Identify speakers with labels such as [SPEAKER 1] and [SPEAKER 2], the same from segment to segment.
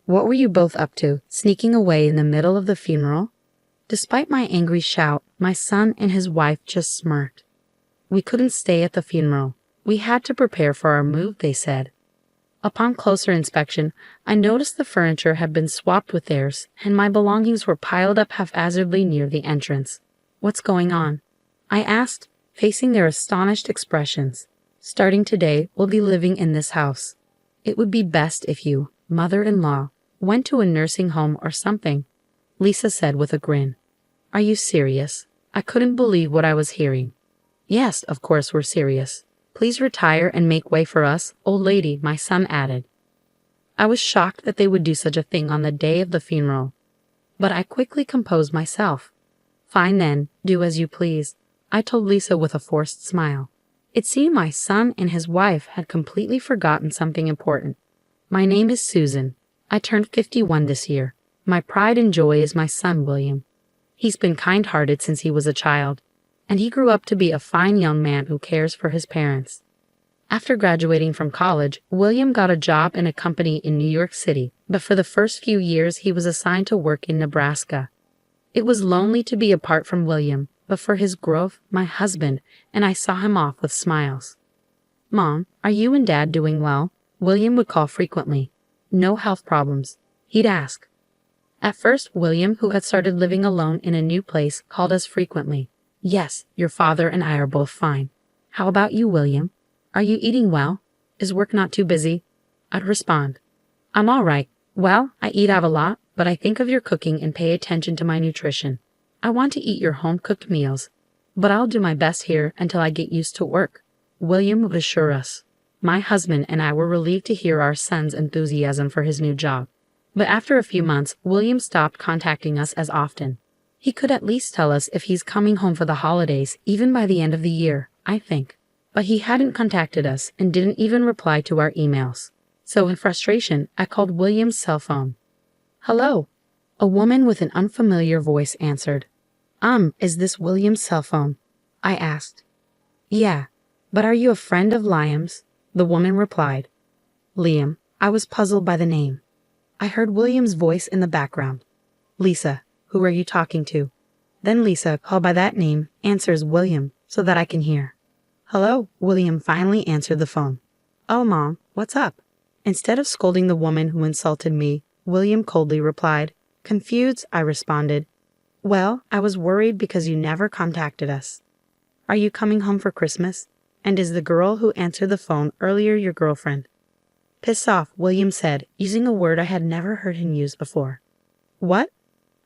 [SPEAKER 1] What were you both up to, sneaking away in the middle of the funeral? Despite my angry shout, my son and his wife just smirked. We couldn't stay at the funeral. We had to prepare for our move, they said. Upon closer inspection, I noticed the furniture had been swapped with theirs, and my belongings were piled up haphazardly near the entrance. What's going on? I asked, facing their astonished expressions. Starting today, we'll be living in this house. It would be best if you, mother-in-law, went to a nursing home or something, Lisa said with a grin. Are you serious? I couldn't believe what I was hearing. Yes, of course we're serious. Please retire and make way for us, old lady, my son added. I was shocked that they would do such a thing on the day of the funeral. But I quickly composed myself. Fine then, do as you please, I told Lisa with a forced smile. It seemed my son and his wife had completely forgotten something important. My name is Susan. I turned 51 this year. My pride and joy is my son, William. He's been kind-hearted since he was a child, and he grew up to be a fine young man who cares for his parents. After graduating from college, William got a job in a company in New York City, but for the first few years he was assigned to work in Nebraska. It was lonely to be apart from William, but for his growth, my husband and I saw him off with smiles. Mom, are you and Dad doing well? William would call frequently. No health problems, he'd ask. At first, William, who had started living alone in a new place, called us frequently. Yes, your father and I are both fine. How about you, William? Are you eating well? Is work not too busy? I'd respond. I'm all right. Well, I eat out a lot, but I think of your cooking and pay attention to my nutrition. I want to eat your home-cooked meals, but I'll do my best here until I get used to work, William would assure us. My husband and I were relieved to hear our son's enthusiasm for his new job. But after a few months, William stopped contacting us as often. He could at least tell us if he's coming home for the holidays, even by the end of the year, I think. But he hadn't contacted us and didn't even reply to our emails. So in frustration, I called William's cell phone. Hello? A woman with an unfamiliar voice answered. Is this William's cell phone? I asked. Yeah, but are you a friend of Liam's? The woman replied. Liam. I was puzzled by the name. I heard William's voice in the background. Lisa, who are you talking to? Then Lisa, called by that name, answers William so that I can hear. Hello, William finally answered the phone. Oh, Mom, what's up? Instead of scolding the woman who insulted me, William coldly replied. Confused, I responded. Well, I was worried because you never contacted us. Are you coming home for Christmas? And is the girl who answered the phone earlier your girlfriend? Piss off, William said, using a word I had never heard him use before. What?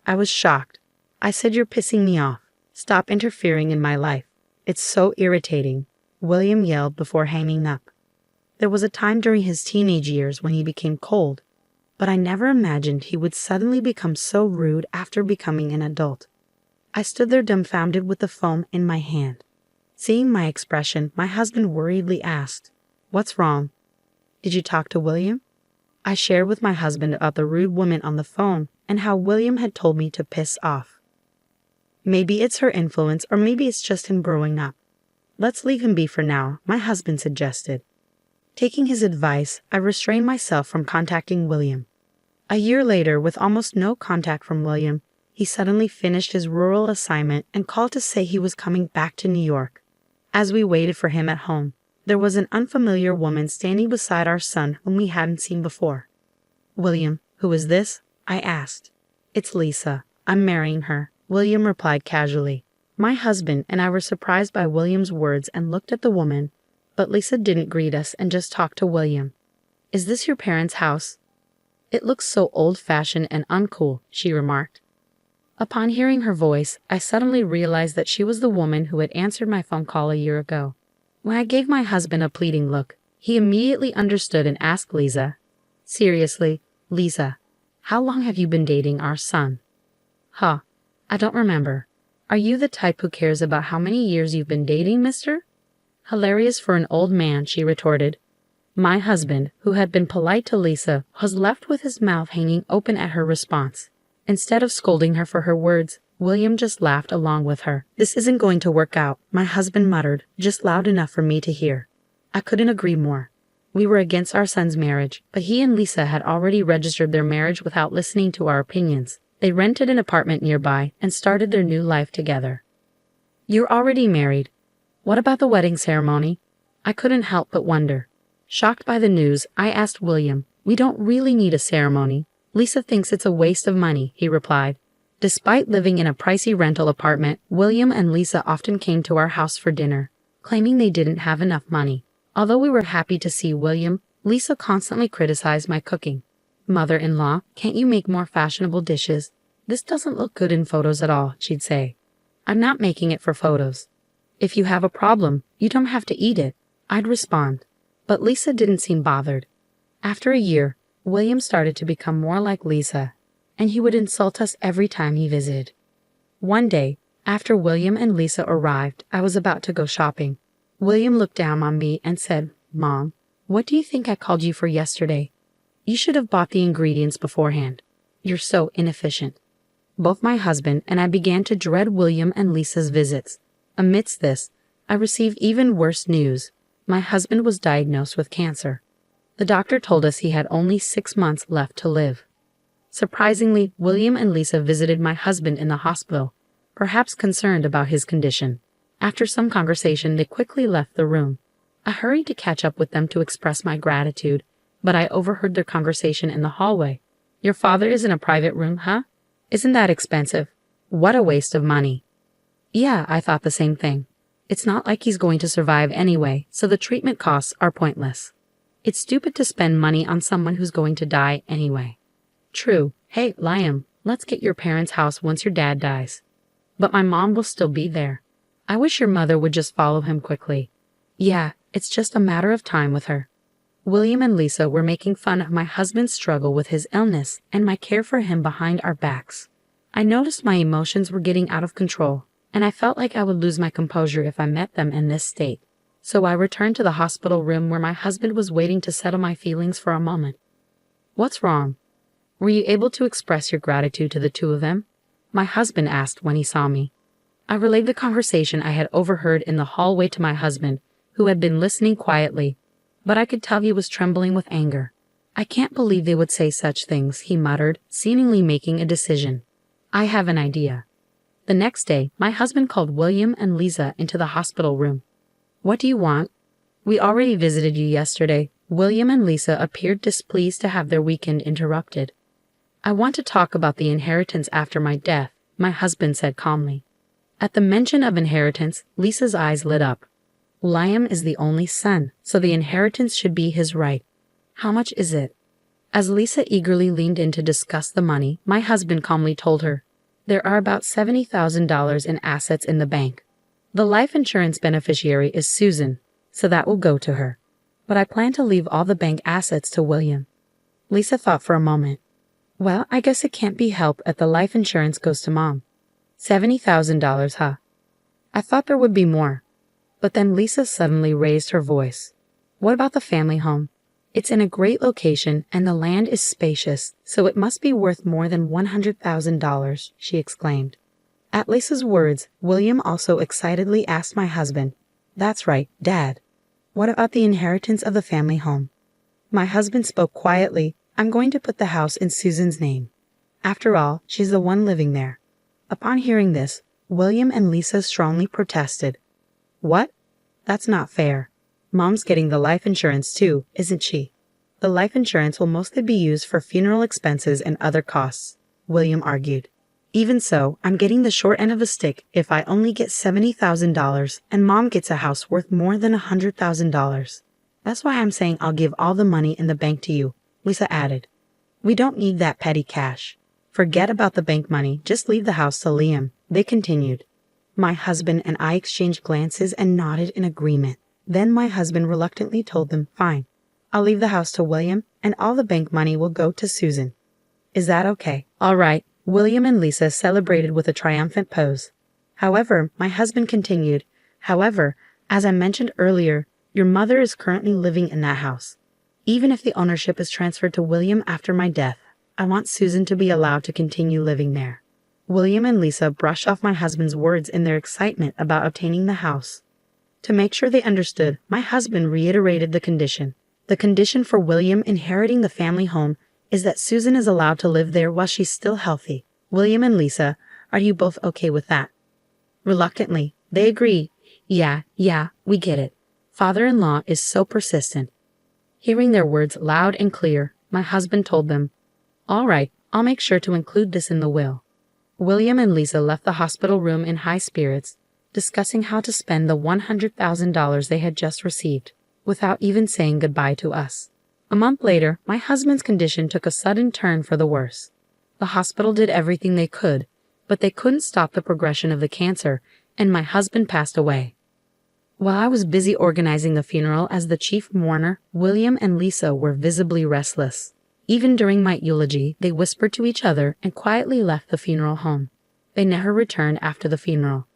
[SPEAKER 1] I was shocked. I said you're pissing me off. Stop interfering in my life. It's so irritating, William yelled before hanging up. There was a time during his teenage years when he became cold, but I never imagined he would suddenly become so rude after becoming an adult. I stood there dumbfounded with the phone in my hand. Seeing my expression, my husband worriedly asked, What's wrong? Did you talk to William? I shared with my husband about the rude woman on the phone and how William had told me to piss off. Maybe it's her influence or maybe it's just him growing up. Let's leave him be for now, my husband suggested. Taking his advice, I restrained myself from contacting William. A year later, with almost no contact from William, he suddenly finished his rural assignment and called to say he was coming back to New York. As we waited for him at home, there was an unfamiliar woman standing beside our son whom we hadn't seen before. William, who is this? I asked. It's Lisa. I'm marrying her, William replied casually. My husband and I were surprised by William's words and looked at the woman, but Lisa didn't greet us and just talked to William. Is this your parents' house? It looks so old-fashioned and uncool, she remarked. Upon hearing her voice, I suddenly realized that she was the woman who had answered my phone call a year ago. When I gave my husband a pleading look, he immediately understood and asked Lisa, Seriously, Lisa, how long have you been dating our son? Huh, I don't remember. Are you the type who cares about how many years you've been dating, mister? Hilarious for an old man, she retorted. My husband, who had been polite to Lisa, was left with his mouth hanging open at her response. Instead of scolding her for her words, William just laughed along with her. This isn't going to work out, my husband muttered, just loud enough for me to hear. I couldn't agree more. We were against our son's marriage, but he and Lisa had already registered their marriage without listening to our opinions. They rented an apartment nearby and started their new life together. You're already married. What about the wedding ceremony? I couldn't help but wonder. Shocked by the news, I asked William. We don't really need a ceremony. Lisa thinks it's a waste of money, he replied. Despite living in a pricey rental apartment, William and Lisa often came to our house for dinner, claiming they didn't have enough money. Although we were happy to see William, Lisa constantly criticized my cooking. Mother-in-law, can't you make more fashionable dishes? This doesn't look good in photos at all, she'd say. I'm not making it for photos. If you have a problem, you don't have to eat it, I'd respond. But Lisa didn't seem bothered. After a year, William started to become more like Lisa, and he would insult us every time he visited. One day, after William and Lisa arrived, I was about to go shopping. William looked down on me and said, Mom, what do you think I called you for yesterday? You should have bought the ingredients beforehand. You're so inefficient. Both my husband and I began to dread William and Lisa's visits. Amidst this, I received even worse news. My husband was diagnosed with cancer. The doctor told us he had only 6 months left to live. Surprisingly, William and Lisa visited my husband in the hospital, perhaps concerned about his condition. After some conversation, they quickly left the room. I hurried to catch up with them to express my gratitude, but I overheard their conversation in the hallway. Your father is in a private room, huh? Isn't that expensive? What a waste of money. Yeah, I thought the same thing. It's not like he's going to survive anyway, so the treatment costs are pointless. It's stupid to spend money on someone who's going to die anyway. True. Hey, Liam, let's get your parents' house once your dad dies. But my mom will still be there. I wish your mother would just follow him quickly. Yeah, it's just a matter of time with her. William and Lisa were making fun of my husband's struggle with his illness and my care for him behind our backs. I noticed my emotions were getting out of control, and I felt like I would lose my composure if I met them in this state. So I returned to the hospital room where my husband was waiting to settle my feelings for a moment. What's wrong? Were you able to express your gratitude to the two of them? My husband asked when he saw me. I relayed the conversation I had overheard in the hallway to my husband, who had been listening quietly, but I could tell he was trembling with anger. I can't believe they would say such things, he muttered, seemingly making a decision. I have an idea. The next day, my husband called William and Lisa into the hospital room. What do you want? We already visited you yesterday. William and Lisa appeared displeased to have their weekend interrupted. I want to talk about the inheritance after my death, my husband said calmly. At the mention of inheritance, Lisa's eyes lit up. Liam is the only son, so the inheritance should be his right. How much is it? As Lisa eagerly leaned in to discuss the money, my husband calmly told her, there are about $70,000 in assets in the bank. The life insurance beneficiary is Susan, so that will go to her. But I plan to leave all the bank assets to William. Lisa thought for a moment. Well, I guess it can't be helped that the life insurance goes to Mom. $70,000, huh? I thought there would be more. But then Lisa suddenly raised her voice. What about the family home? It's in a great location and the land is spacious, so it must be worth more than $100,000, she exclaimed. At Lisa's words, William also excitedly asked my husband, That's right, Dad. What about the inheritance of the family home? My husband spoke quietly. I'm going to put the house in Susan's name. After all, she's the one living there. Upon hearing this, William and Lisa strongly protested. What? That's not fair. Mom's getting the life insurance too, isn't she? The life insurance will mostly be used for funeral expenses and other costs, William argued. Even so, I'm getting the short end of the stick if I only get $70,000 and Mom gets a house worth more than $100,000. That's why I'm saying I'll give all the money in the bank to you, Lisa added. We don't need that petty cash. Forget about the bank money, just leave the house to Liam, they continued. My husband and I exchanged glances and nodded in agreement. Then my husband reluctantly told them, Fine, I'll leave the house to William and all the bank money will go to Susan. Is that okay? All right, William and Lisa celebrated with a triumphant pose. However, my husband continued, However, as I mentioned earlier, your mother is currently living in that house. Even if the ownership is transferred to William after my death, I want Susan to be allowed to continue living there. William and Lisa brushed off my husband's words in their excitement about obtaining the house. To make sure they understood, my husband reiterated the condition. The condition for William inheriting the family home is that Susan is allowed to live there while she's still healthy. William and Lisa, are you both okay with that? Reluctantly, they agree. Yeah, we get it. Father-in-law is so persistent. Hearing their words loud and clear, my husband told them, "All right, I'll make sure to include this in the will." William and Lisa left the hospital room in high spirits, discussing how to spend the $100,000 they had just received, without even saying goodbye to us. A month later, my husband's condition took a sudden turn for the worse. The hospital did everything they could, but they couldn't stop the progression of the cancer, and my husband passed away. While I was busy organizing the funeral as the chief mourner, William and Lisa were visibly restless. Even during my eulogy, they whispered to each other and quietly left the funeral home. They never returned after the funeral.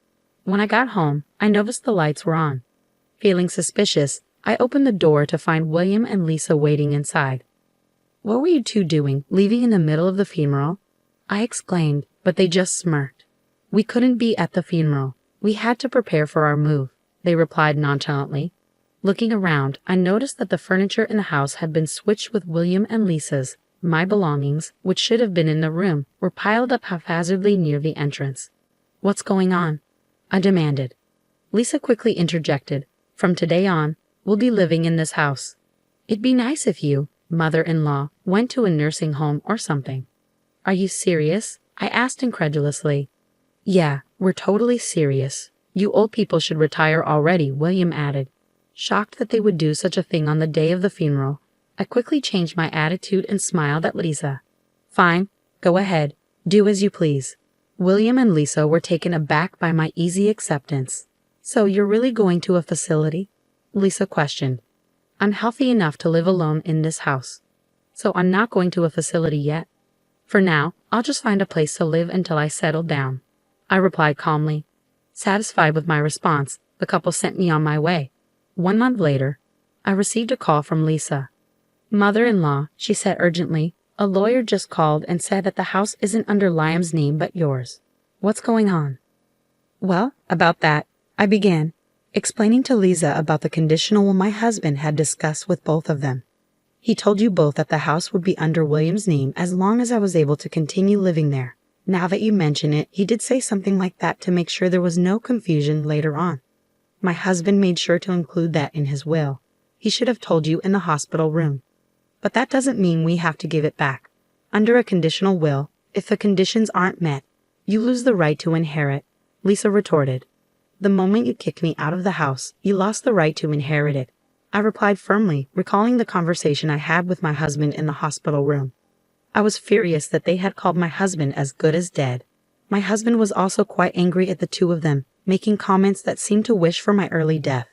[SPEAKER 1] When I got home, I noticed the lights were on. Feeling suspicious, I opened the door to find William and Lisa waiting inside. "What were you two doing, leaving in the middle of the funeral?" I exclaimed, but they just smirked. "We couldn't be at the funeral. We had to prepare for our move," they replied nonchalantly. Looking around, I noticed that the furniture in the house had been switched with William and Lisa's. My belongings, which should have been in the room, were piled up haphazardly near the entrance. "What's going on?" I demanded. Lisa quickly interjected, "From today on, we'll be living in this house. It'd be nice if you, mother-in-law, went to a nursing home or something." "Are you serious?" I asked incredulously. "Yeah, we're totally serious. You old people should retire already," William added. Shocked that they would do such a thing on the day of the funeral, I quickly changed my attitude and smiled at Lisa. "Fine, go ahead, do as you please." William and Lisa were taken aback by my easy acceptance. "So you're really going to a facility?" Lisa questioned. "I'm healthy enough to live alone in this house, so I'm not going to a facility yet. For now, I'll just find a place to live until I settle down," I replied calmly. Satisfied with my response, the couple sent me on my way. 1 month later, I received a call from Lisa. "Mother-in-law," she said urgently, "a lawyer just called and said that the house isn't under Liam's name but yours. What's going on?" "Well, about that," I began, explaining to Lisa about the conditional will my husband had discussed with both of them. "He told you both that the house would be under William's name as long as I was able to continue living there. Now that you mention it, he did say something like that to make sure there was no confusion later on. My husband made sure to include that in his will. He should have told you in the hospital room. But that doesn't mean we have to give it back. Under a conditional will, if the conditions aren't met, you lose the right to inherit," Lisa retorted. "The moment you kicked me out of the house, you lost the right to inherit it," I replied firmly, recalling the conversation I had with my husband in the hospital room. I was furious that they had called my husband as good as dead. My husband was also quite angry at the two of them, making comments that seemed to wish for my early death.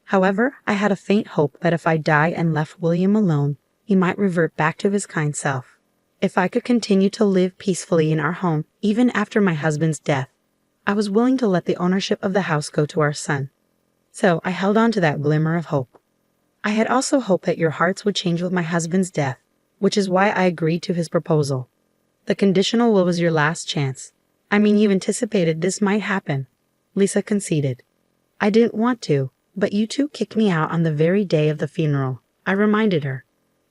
[SPEAKER 1] However, I had a faint hope that if I died and left William alone, he might revert back to his kind self. If I could continue to live peacefully in our home, even after my husband's death, I was willing to let the ownership of the house go to our son. So I held on to that glimmer of hope. I had also hoped that your hearts would change with my husband's death, which is why I agreed to his proposal. The conditional will was your last chance. I mean, you anticipated this might happen," Lisa conceded. "I didn't want to, but you two kicked me out on the very day of the funeral," I reminded her.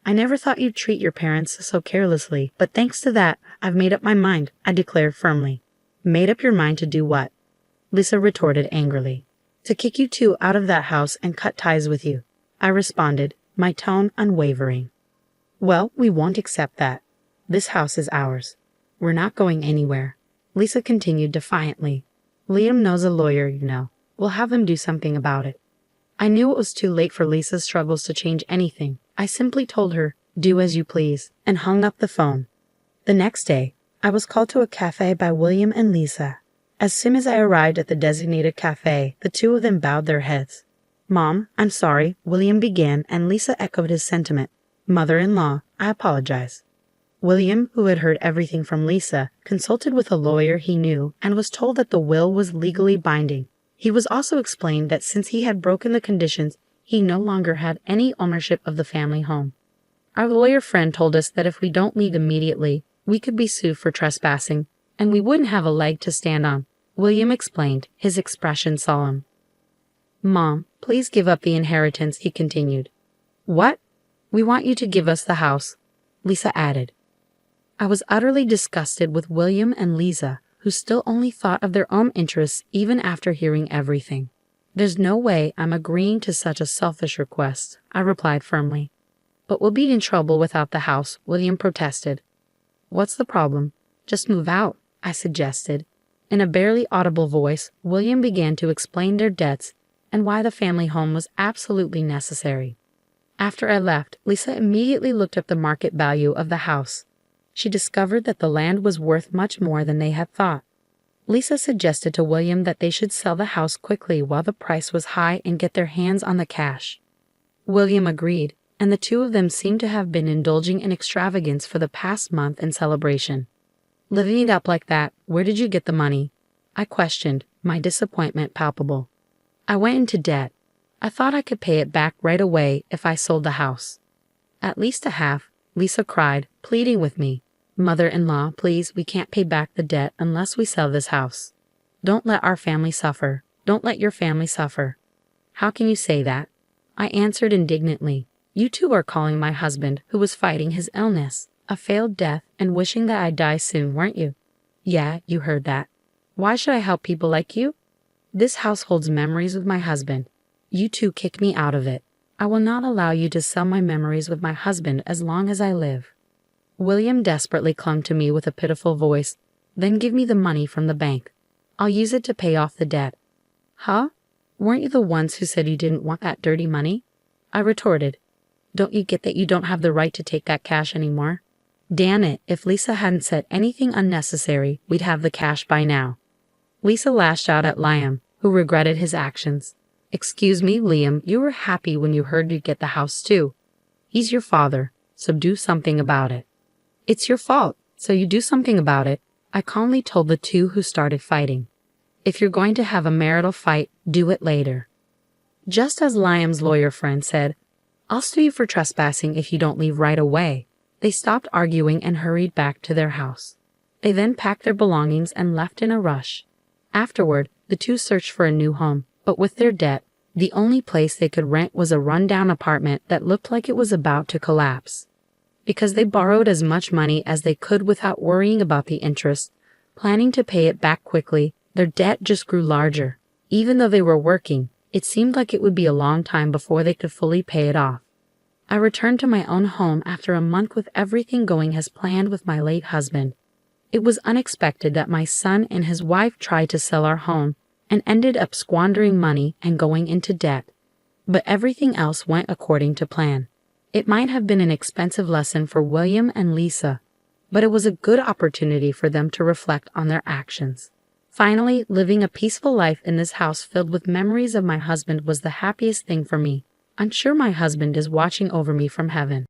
[SPEAKER 1] "I never thought you'd treat your parents so carelessly, but thanks to that, I've made up my mind," I declared firmly. "Made up your mind to do what?" Lisa retorted angrily. "To kick you two out of that house and cut ties with you," I responded, my tone unwavering. "Well, we won't accept that. This house is ours. We're not going anywhere," Lisa continued defiantly. "Liam knows a lawyer, you know. We'll have him do something about it." I knew it was too late for Lisa's struggles to change anything. I simply told her, "Do as you please," and hung up the phone. The next day, I was called to a cafe by William and Lisa. As soon as I arrived at the designated cafe, the two of them bowed their heads. "Mom, I'm sorry," William began, and Lisa echoed his sentiment. "Mother-in-law, I apologize." William, who had heard everything from Lisa, consulted with a lawyer he knew and was told that the will was legally binding. He was also explained that since he had broken the conditions, he no longer had any ownership of the family home. Our lawyer friend told us that if we don't leave immediately, we could be sued for trespassing, and we wouldn't have a leg to stand on, William explained, his expression solemn. "Mom, please give up the inheritance," he continued. "What?" We want you to give us the house, Lisa added. I was utterly disgusted with William and Lisa, who still only thought of their own interests even after hearing everything. There's no way I'm agreeing to such a selfish request, I replied firmly. But we'll be in trouble without the house, William protested. What's the problem? Just move out, I suggested. In a barely audible voice, William began to explain their debts and why the family home was absolutely necessary. After I left, Lisa immediately looked up the market value of the house. She discovered that the land was worth much more than they had thought. Lisa suggested to William that they should sell the house quickly while the price was high and get their hands on the cash. William agreed, and the two of them seemed to have been indulging in extravagance for the past month in celebration. Living it up like that, where did you get the money? I questioned, my disappointment palpable. I went into debt. I thought I could pay it back right away if I sold the house. At least a half, Lisa cried, pleading with me. Mother-in-law, please, we can't pay back the debt unless we sell this house. Don't let our family suffer. Don't let your family suffer. How can you say that? I answered indignantly. You two are calling my husband, who was fighting his illness, a failed death and wishing that I'd die soon, weren't you? Yeah, you heard that. Why should I help people like you? This house holds memories with my husband. You two kick me out of it. I will not allow you to sell my memories with my husband as long as I live. William desperately clung to me with a pitiful voice. Then give me the money from the bank. I'll use it to pay off the debt. Huh? Weren't you the ones who said you didn't want that dirty money? I retorted. Don't you get that you don't have the right to take that cash anymore? Damn it, if Lisa hadn't said anything unnecessary, we'd have the cash by now. Lisa lashed out at Liam, who regretted his actions. Excuse me, Liam, you were happy when you heard you'd get the house too. He's your father, so do something about it. It's your fault, so you do something about it, I calmly told the two who started fighting. If you're going to have a marital fight, do it later. Just as Liam's lawyer friend said, I'll sue you for trespassing if you don't leave right away. They stopped arguing and hurried back to their house. They then packed their belongings and left in a rush. Afterward, the two searched for a new home, but with their debt, the only place they could rent was a rundown apartment that looked like it was about to collapse. Because they borrowed as much money as they could without worrying about the interest, planning to pay it back quickly, their debt just grew larger. Even though they were working, it seemed like it would be a long time before they could fully pay it off. I returned to my own home after a month with everything going as planned with my late husband. It was unexpected that my son and his wife tried to sell our home and ended up squandering money and going into debt. But everything else went according to plan. It might have been an expensive lesson for William and Lisa, but it was a good opportunity for them to reflect on their actions. Finally, living a peaceful life in this house filled with memories of my husband was the happiest thing for me. I'm sure my husband is watching over me from heaven.